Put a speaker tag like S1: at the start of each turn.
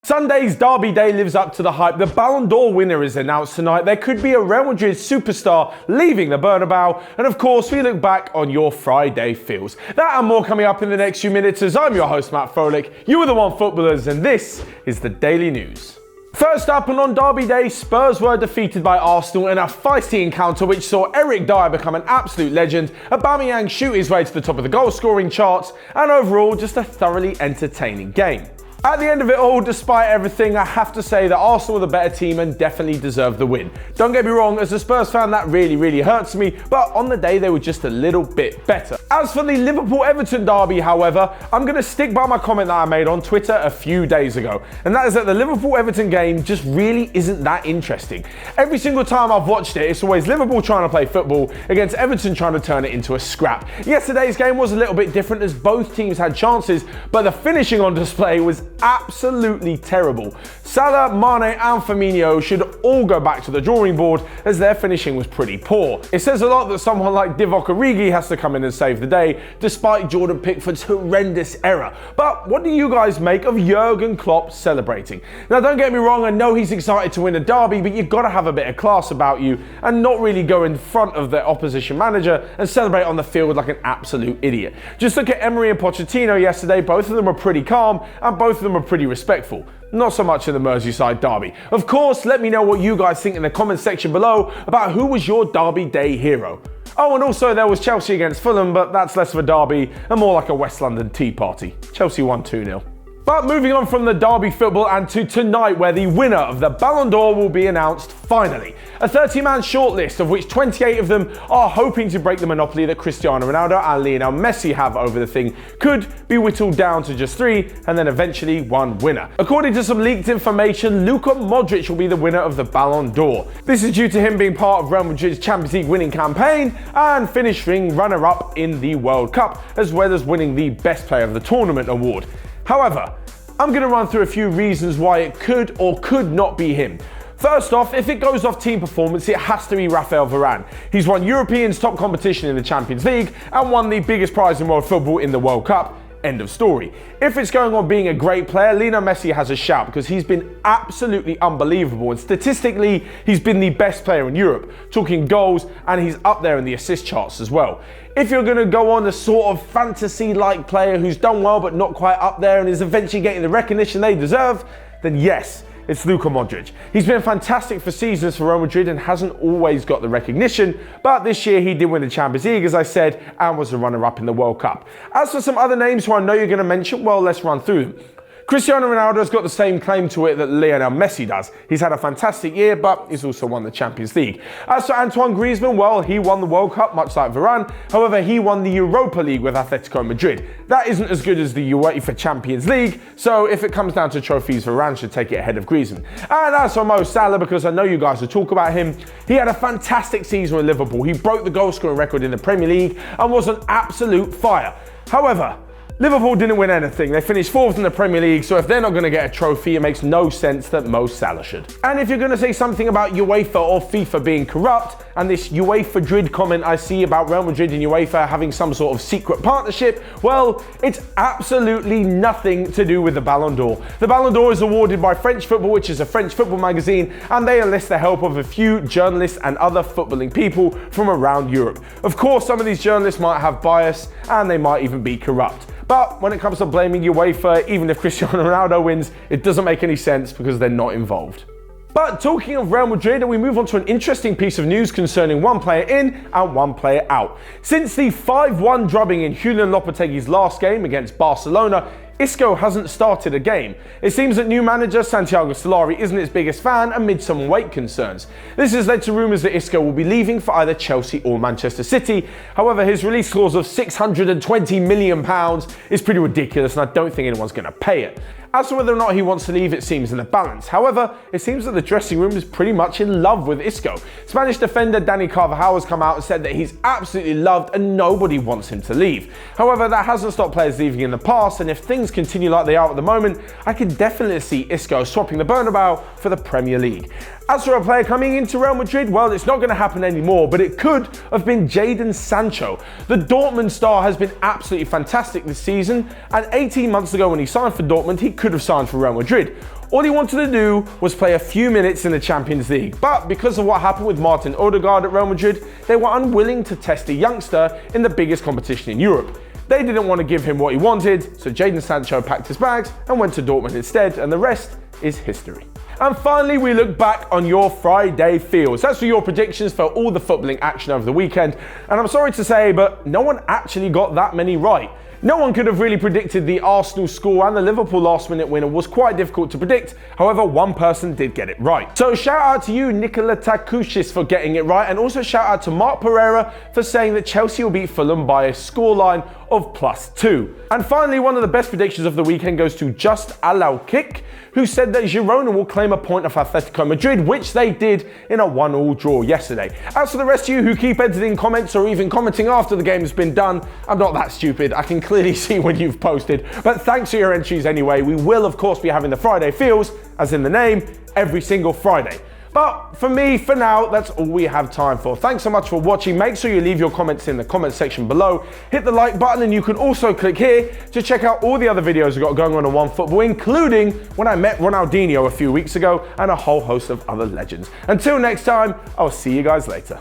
S1: Sunday's derby day lives up to the hype. The Ballon Dor winner is announced tonight. There could be a Real Madrid superstar leaving the Bernabeu. And of course, we look back on your Friday feels. That and more coming up in the next few minutes as I'm your host, Matt Froelich. You are the Onefootballers, and this is the Daily News. First up, and on derby day, Spurs were defeated by Arsenal in a feisty encounter which saw Eric Dyer become an absolute legend, Aubameyang shoot his way to the top of the goal scoring charts, and overall just a thoroughly entertaining game. At the end of it all, despite everything, I have to say that Arsenal were the better team and definitely deserved the win. Don't get me wrong, as a Spurs fan that really hurts me, but on the day they were just a little bit better. As for the Liverpool-Everton derby, however, I'm going to stick by my comment that I made on Twitter a few days ago, and that is that the Liverpool-Everton game just really isn't that interesting. Every single time I've watched it, it's always Liverpool trying to play football against Everton trying to turn it into a scrap. Yesterday's game was a little bit different as both teams had chances, but the finishing on display was absolutely terrible. Salah, Mane and Firmino should all go back to the drawing board as their finishing was pretty poor. It says a lot that someone like Divock Origi has to come in and save the day despite Jordan Pickford's horrendous error. But what do you guys make of Jurgen Klopp celebrating? Now don't get me wrong, I know he's excited to win a derby, but you've got to have a bit of class about you and not really go in front of the opposition manager and celebrate on the field like an absolute idiot. Just look at Emery and Pochettino yesterday, both of them were pretty calm and both of them were pretty respectful. Not so much in the Merseyside derby. Of course, let me know what you guys think in the comment section below about who was your derby day hero. Oh, and also there was Chelsea against Fulham, but that's less of a derby and more like a West London tea party. Chelsea won 2-0. But moving on from the derby football and to tonight, where the winner of the Ballon d'Or will be announced finally. A 30-man shortlist, of which 28 of them are hoping to break the monopoly that Cristiano Ronaldo and Lionel Messi have over the thing, could be whittled down to just 3 and then eventually one winner. According to some leaked information, Luka Modric will be the winner of the Ballon d'Or. This is due to him being part of Real Madrid's Champions League winning campaign and finishing runner-up in the World Cup, as well as winning the Best Player of the Tournament award. However, I'm going to run through a few reasons why it could or could not be him. First off, if it goes off team performance, it has to be Raphael Varane. He's won Europeans' top competition in the Champions League and won the biggest prize in world football in the World Cup. End of story. If it's going on being a great player, Lionel Messi has a shout because he's been absolutely unbelievable, and statistically, he's been the best player in Europe, talking goals, and he's up there in the assist charts as well. If you're going to go on a sort of fantasy-like player who's done well but not quite up there and is eventually getting the recognition they deserve, then yes, it's Luka Modric. He's been fantastic for seasons for Real Madrid and hasn't always got the recognition, but this year he did win the Champions League, as I said, and was the runner-up in the World Cup. As for some other names who I know you're going to mention, well, let's run through them. Cristiano Ronaldo's got the same claim to it that Lionel Messi does. He's had a fantastic year, but he's also won the Champions League. As for Antoine Griezmann, well, he won the World Cup, much like Varane. However, he won the Europa League with Atletico Madrid. That isn't as good as the UEFA Champions League, so if it comes down to trophies, Varane should take it ahead of Griezmann. And as for Mo Salah, because I know you guys will talk about him, he had a fantastic season with Liverpool. He broke the goal scoring record in the Premier League and was an absolute fire. However, Liverpool didn't win anything. They finished 4th in the Premier League, so if they're not going to get a trophy, it makes no sense that Mo Salah should. And if you're going to say something about UEFA or FIFA being corrupt, and this UEFA Madrid comment I see about Real Madrid and UEFA having some sort of secret partnership, well, it's absolutely nothing to do with the Ballon d'Or. The Ballon d'Or is awarded by French Football, which is a French football magazine, and they enlist the help of a few journalists and other footballing people from around Europe. Of course, some of these journalists might have bias, and they might even be corrupt. But when it comes to blaming UEFA, even if Cristiano Ronaldo wins, it doesn't make any sense because they're not involved. But talking of Real Madrid, and we move on to an interesting piece of news concerning one player in and one player out. Since the 5-1 drubbing in Julian Lopetegui's last game against Barcelona, Isco hasn't started a game. It seems that new manager Santiago Solari isn't his biggest fan amid some weight concerns. This has led to rumours that Isco will be leaving for either Chelsea or Manchester City. However, his release clause of £620 million is pretty ridiculous, and I don't think anyone's going to pay it. As to whether or not he wants to leave, it seems in the balance. However, it seems that the dressing room is pretty much in love with Isco. Spanish defender Dani Carvajal has come out and said that he's absolutely loved and nobody wants him to leave. However, that hasn't stopped players leaving in the past, and if things continue like they are at the moment, I can definitely see Isco swapping the Bernabeu for the Premier League. As for a player coming into Real Madrid, well, it's not going to happen anymore, but it could have been Jadon Sancho. The Dortmund star has been absolutely fantastic this season, and 18 months ago when he signed for Dortmund, he could have signed for Real Madrid. All he wanted to do was play a few minutes in the Champions League. But because of what happened with Martin Odegaard at Real Madrid, they were unwilling to test a youngster in the biggest competition in Europe. They didn't want to give him what he wanted, so Jadon Sancho packed his bags and went to Dortmund instead, and the rest is history. And finally, we look back on your Friday feels. That's for your predictions for all the footballing action over the weekend. And I'm sorry to say, but no one actually got that many right. No one could have really predicted the Arsenal score, and the Liverpool last-minute winner was quite difficult to predict. However, one person did get it right. So shout out to you, Nicola Takushis, for getting it right, and also shout out to Mark Pereira for saying that Chelsea will beat Fulham by a scoreline of +2. And finally, one of the best predictions of the weekend goes to Just Alaukik, who said that Girona will claim a point of Atletico Madrid, which they did in a 1-1 draw yesterday. As for the rest of you who keep editing comments or even commenting after the game has been done, I'm not that stupid. I can clearly see when you've posted. But thanks for your entries anyway. We will, of course, be having the Friday Feels, as in the name, every single Friday. But for me, for now, that's all we have time for. Thanks so much for watching. Make sure you leave your comments in the comment section below. Hit the like button, and you can also click here to check out all the other videos we've got going on Onefootball, including when I met Ronaldinho a few weeks ago and a whole host of other legends. Until next time, I'll see you guys later.